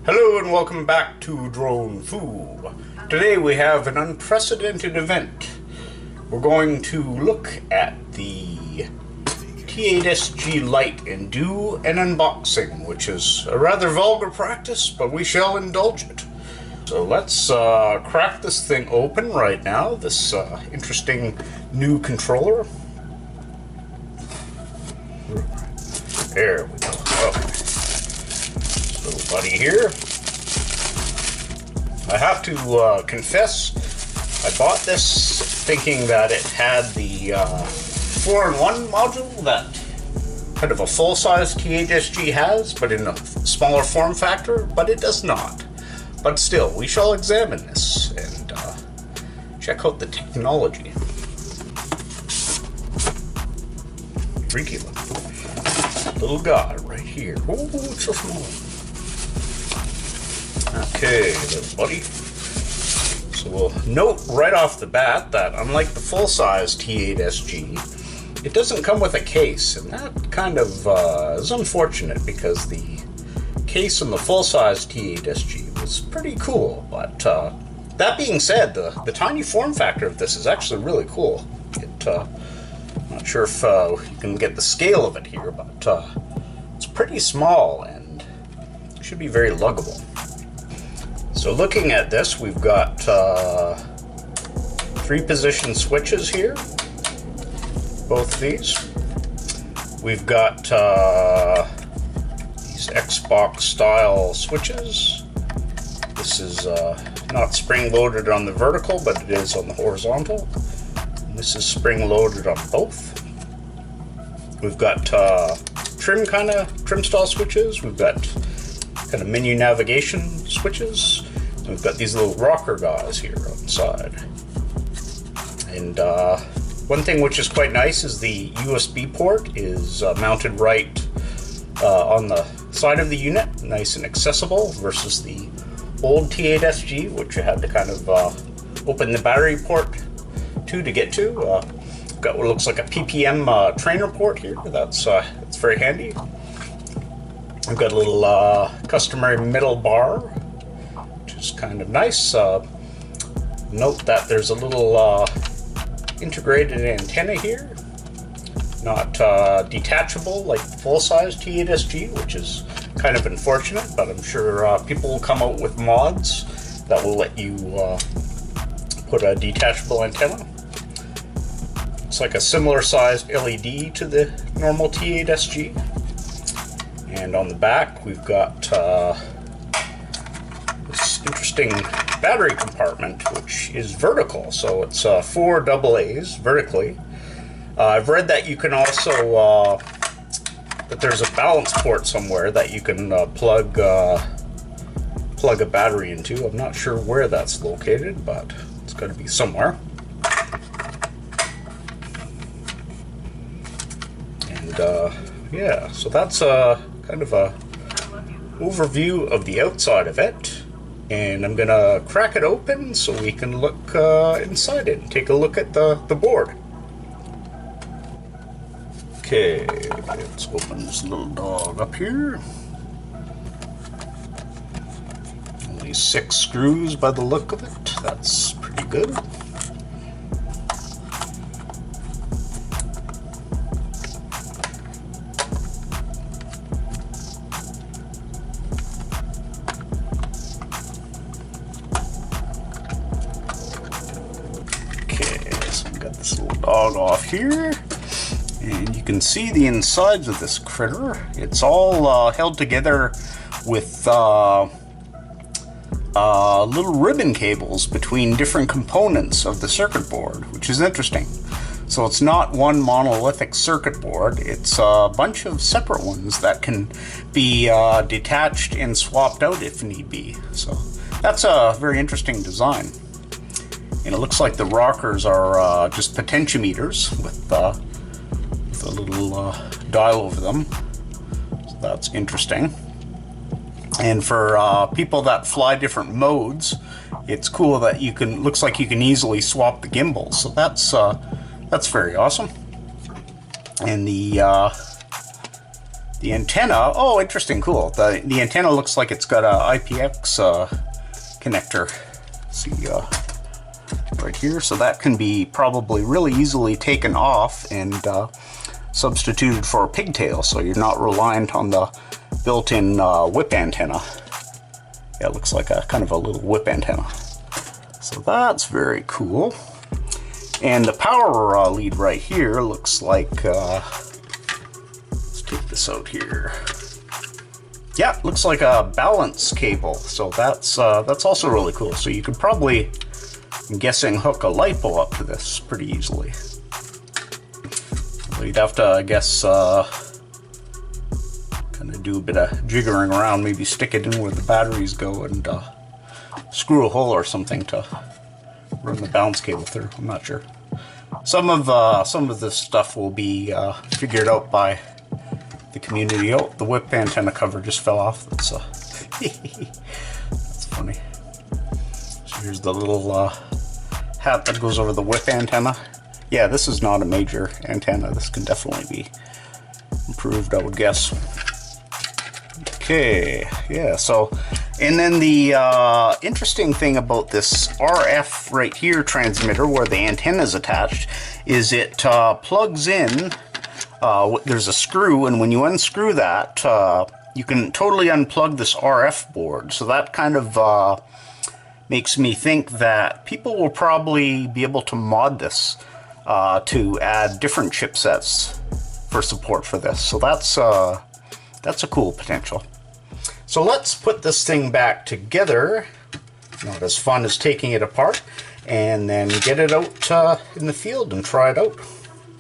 Hello and welcome back to Drone Foo. Today we have an unprecedented event. We're going to look at the T8SG Lite and do an unboxing, which is a rather vulgar practice, but we shall indulge it. So let's crack this thing open right now, this interesting new controller. There we go. Okay. Little buddy here. I have to confess, I bought this thinking that it had the 4-in-1 module that kind of a full-size T8SG has, but in a smaller form factor, but it does not. But still, we shall examine this and check out the technology. Freaky little guy right here. Oh, it's so small. Okay, little buddy. So we'll note right off the bat that unlike the full-size T8SG, it doesn't come with a case, and that kind of is unfortunate because the case on the full-size T8SG was pretty cool. But that being said, the tiny form factor of this is actually really cool. I'm not sure if you can get the scale of it here, but it's pretty small and should be very luggable. So looking at this, we've got 3-position switches here, both of these. We've got these Xbox style switches. This is not spring loaded on the vertical, but it is on the horizontal. And this is spring loaded on both. We've got trim style switches. We've got kind of menu navigation switches. And we've got these little rocker guys here on the side. And one thing which is quite nice is the USB port is mounted right on the side of the unit, nice and accessible, versus the old T8SG, which you had to kind of open the battery port to get to. Got what looks like a PPM trainer port here. That's very handy. I've got a little customary middle bar, which is kind of nice. Note that there's a little integrated antenna here, not detachable like the full-size T8SG, which is kind of unfortunate, but I'm sure people will come out with mods that will let you put a detachable antenna. It's like a similar sized LED to the normal T8SG. And on the back, we've got this interesting battery compartment, which is vertical. So it's 4 AA's vertically. I've read that you can also, that there's a balance port somewhere that you can plug a battery into. I'm not sure where that's located, but it's got to be somewhere. And yeah, so that's kind of a overview of the outside of it, and I'm gonna crack it open so we can look inside it and take a look at the board. Okay, let's open this little dog up here. Only 6 screws by the look of it. That's pretty good. This little dog off here, and you can see the insides of this critter. It's all held together with little ribbon cables between different components of the circuit board, which is interesting. So it's not one monolithic circuit board, it's a bunch of separate ones that can be detached and swapped out if need be. So that's a very interesting design. And it looks like the rockers are just potentiometers with a little dial over them. So that's interesting. And for people that fly different modes, it's cool that you can. Looks like you can easily swap the gimbals. So that's very awesome. And the The antenna, oh, interesting, cool. The antenna looks like it's got a IPX connector. See, right here. So that can be probably really easily taken off and substituted for a pigtail, so you're not reliant on the built-in whip antenna. Yeah, it looks like a kind of a little whip antenna. So that's very cool. And the power lead right here looks like, let's take this out here. Yeah, looks like a balance cable. So that's also really cool. So you could probably, I'm guessing, hook a LiPo up to this pretty easily. So you'd have to, I guess, kind of do a bit of jiggering around, maybe stick it in where the batteries go and screw a hole or something to run the balance cable through. I'm not sure. Some of this stuff will be figured out by the community. Oh, the whip antenna cover just fell off. That's that's funny. So here's the little hat that goes over the whip antenna. Yeah, this is not a major antenna. This can definitely be improved, I would guess. Okay, yeah, so, and then the interesting thing about this RF right here transmitter where the antenna is attached is it plugs in, there's a screw, and when you unscrew that, you can totally unplug this RF board. So that kind of makes me think that people will probably be able to mod this to add different chipsets for support for this. So that's a cool potential. So let's put this thing back together. Not as fun as taking it apart, and then get it out in the field and try it out.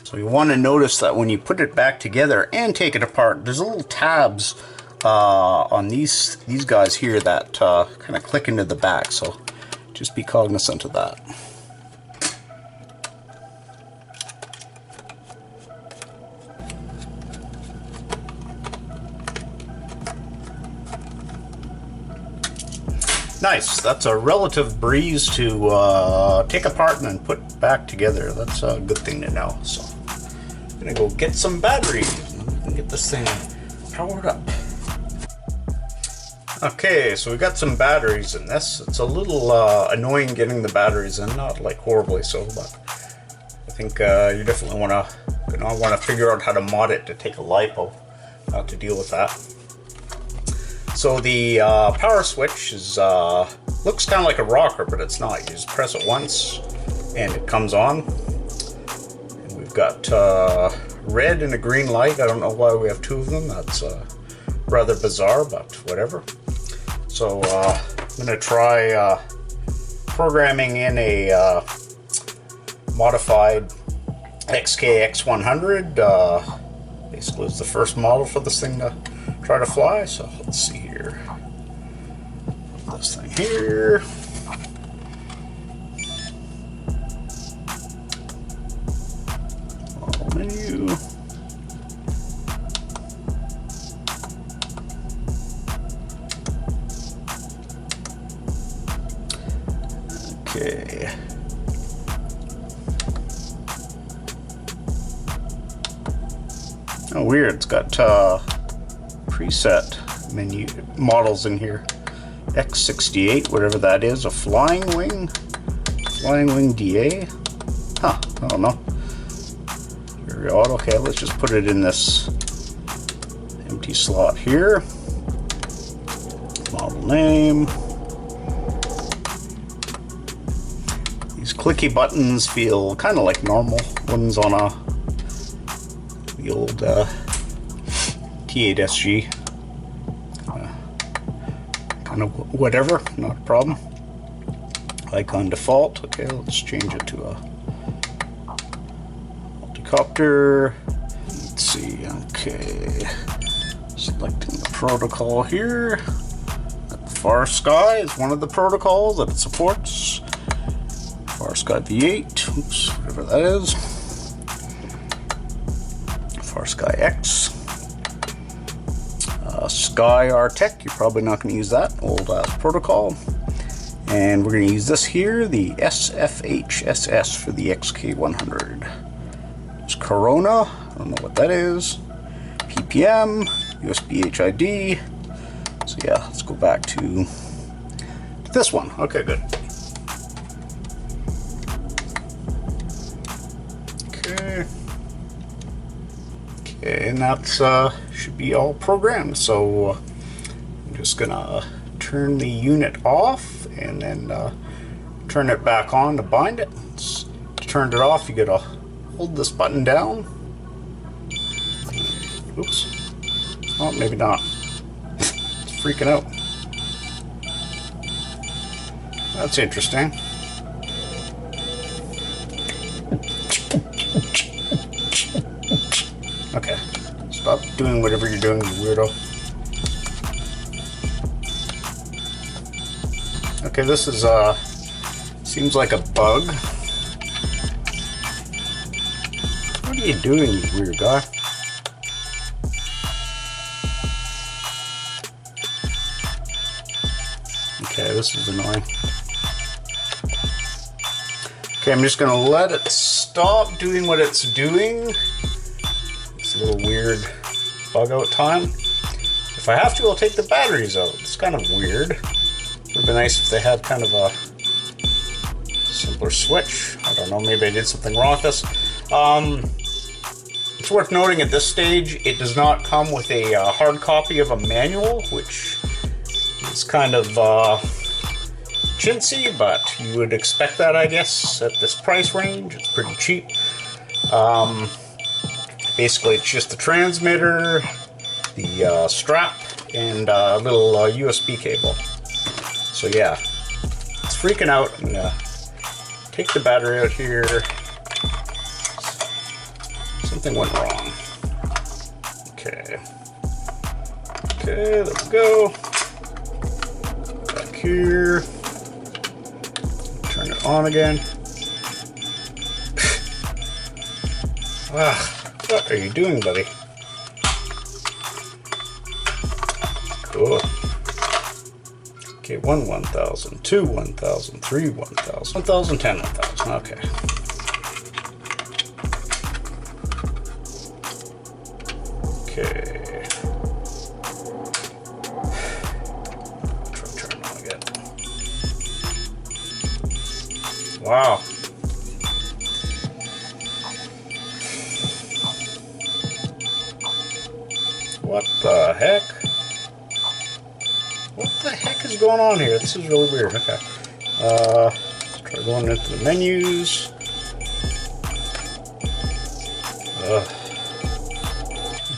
So you want to notice that when you put it back together and take it apart, there's little tabs on these guys here that kind of click into the back. So just be cognizant of that. Nice, that's a relative breeze to take apart and then put back together. That's a good thing to know. So I'm gonna go get some batteries and get this thing powered up. Okay, so we got some batteries in this. It's a little annoying getting the batteries in, not like horribly so, but I think you definitely want to figure out how to mod it to take a LiPo to deal with that. So the power switch is looks kind of like a rocker, but it's not. You just press it once and it comes on. And we've got red and a green light. I don't know why we have two of them. That's rather bizarre, but whatever. So I'm going to try programming in a modified XK-X100. Basically, it's the first model for this thing to try to fly. So let's see here. This thing here. Model menu. Okay. Oh, weird. It's got preset menu models in here. X68, whatever that is, a flying wing DA. Huh, I don't know. Very odd. Okay, let's just put it in this empty slot here. Model name. These clicky buttons feel kind of like normal ones on the old T8SG. Kind of whatever, not a problem. Icon default. Okay, let's change it to a multicopter. Let's see. Okay, selecting the protocol here. FrSky is one of the protocols that it supports. FrSky V8. Oops, whatever that is. FrSky X. Sky RTech, you're probably not going to use that, old protocol. And we're going to use this here, the S-FHSS for the XK100. It's Corona, I don't know what that is. PPM, USB HID. So yeah, let's go back to this one. Okay, good. Okay. Okay, and that's should be all programmed. So I'm just gonna turn the unit off and then turn it back on to bind it. To turn it off, you gotta hold this button down. Oops. Oh, maybe not. It's freaking out. That's interesting. Okay. Stop doing whatever you're doing, you weirdo. Okay, this is seems like a bug. What are you doing, you weird guy? Okay, this is annoying. Okay, I'm just gonna let it stop doing what it's doing. It's a little weird bug out time. If I have to, I'll take the batteries out. It's kind of weird. It would be nice if they had kind of a simpler switch. I don't know, maybe I did something wrong with this. It's worth noting at this stage, it does not come with a hard copy of a manual, which is kind of chintzy, but you would expect that, I guess, at this price range. It's pretty cheap. Basically, it's just the transmitter, the strap, and a little USB cable. So yeah, it's freaking out. I'm gonna take the battery out here. Something went wrong. Okay. Okay, there we go. Back here. Turn it on again. What are you doing, buddy? Cool. Okay, 1,000, 2, 1,000, 3, 1,000, 1,000, 10, 1,000. Okay. Okay. Try to turn it on again. Wow. What the heck? What the heck is going on here? This is really weird. Okay. Let's try going into the menus.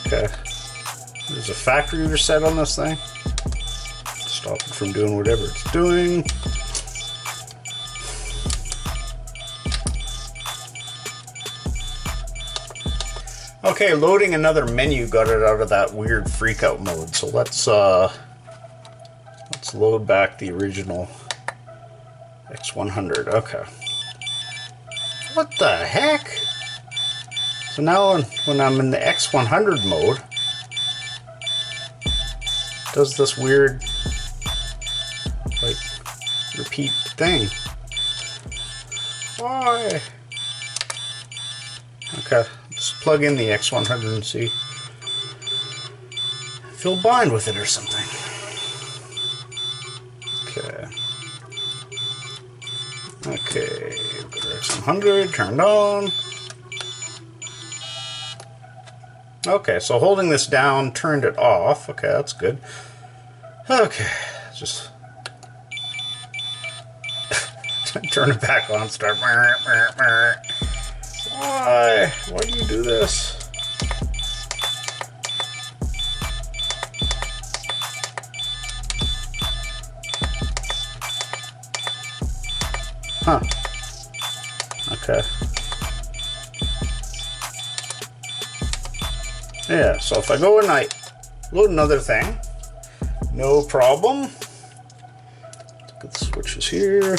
Okay. There's a factory reset on this thing. Stop it from doing whatever it's doing. Okay, loading another menu got it out of that weird freakout mode. So let's load back the original X100. Okay. What the heck? So now when I'm in the X100 mode, it does this weird, like, repeat thing. Why? Okay, let's plug in the X100 and see if he'll bind with it or something. Okay. Okay, X100 turned on. Okay, so holding this down turned it off. Okay, that's good. Okay, just turn it back on, start. Why? Why do you do this? Huh. Okay. Yeah, so if I go and I load another thing, no problem. Look at the switches here.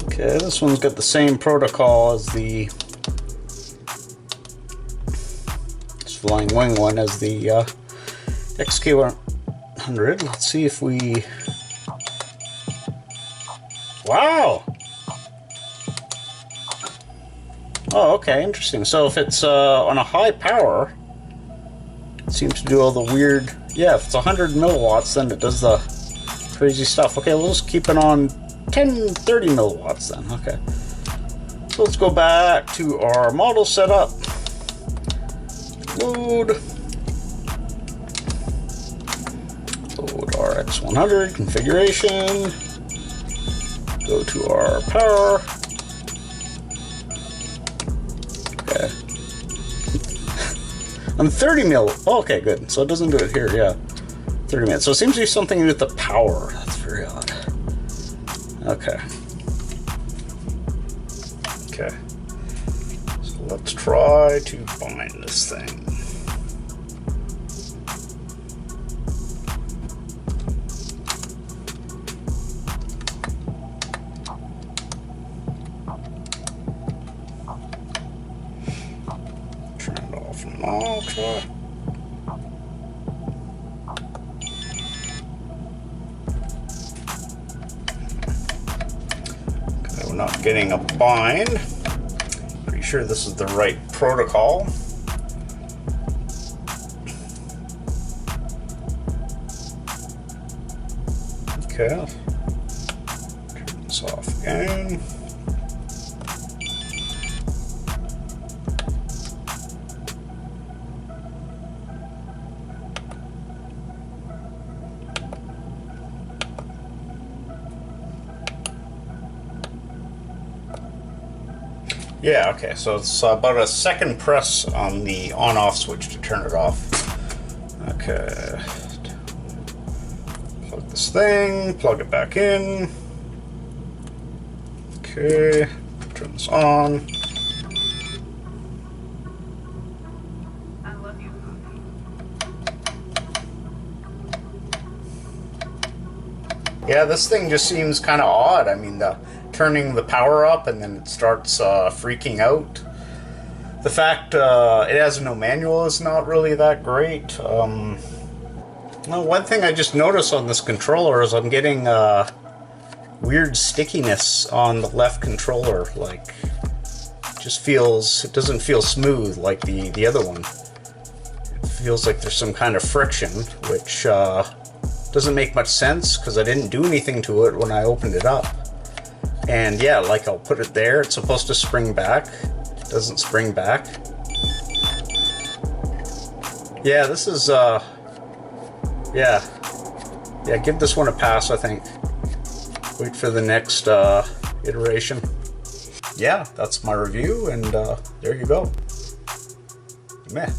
Okay, this one's got the same protocol as the flying wing one as the XK1 100. Let's see if we... Wow! Oh, okay, interesting. So if it's on a high power, it seems to do all the weird... Yeah, if it's 100 milliwatts, then it does the crazy stuff. Okay, we'll just keep it on 30 milliwatts then. Okay. So let's go back to our model setup. Load RX100 configuration. Go to our power. Okay. I'm 30 mil. Oh, okay, good. So it doesn't do it here, yeah. 30 minutes. So it seems to be something to do with the power. That's very odd. Okay. Okay. So let's try to bind this thing. Turn it off and I'll try. Okay, we're not getting a bind. Pretty sure this is the right protocol. Okay. Turn this off again. Yeah, okay, so it's about a second press on the on-off switch to turn it off. Okay. Plug this thing, plug it back in. Okay, turn this on. I love you. Yeah, this thing just seems kind of odd. I mean, turning the power up and then it starts freaking out. The fact it has no manual is not really that great. Well, one thing I just noticed on this controller is I'm getting weird stickiness on the left controller. Like, it doesn't feel smooth like the other one. It feels like there's some kind of friction, which doesn't make much sense because I didn't do anything to it when I opened it up. And yeah, like I'll put it there, it's supposed to spring back. It doesn't spring back. Yeah, this is, yeah, give this one a pass, I think. Wait for the next iteration. Yeah, that's my review, and there you go. Meh.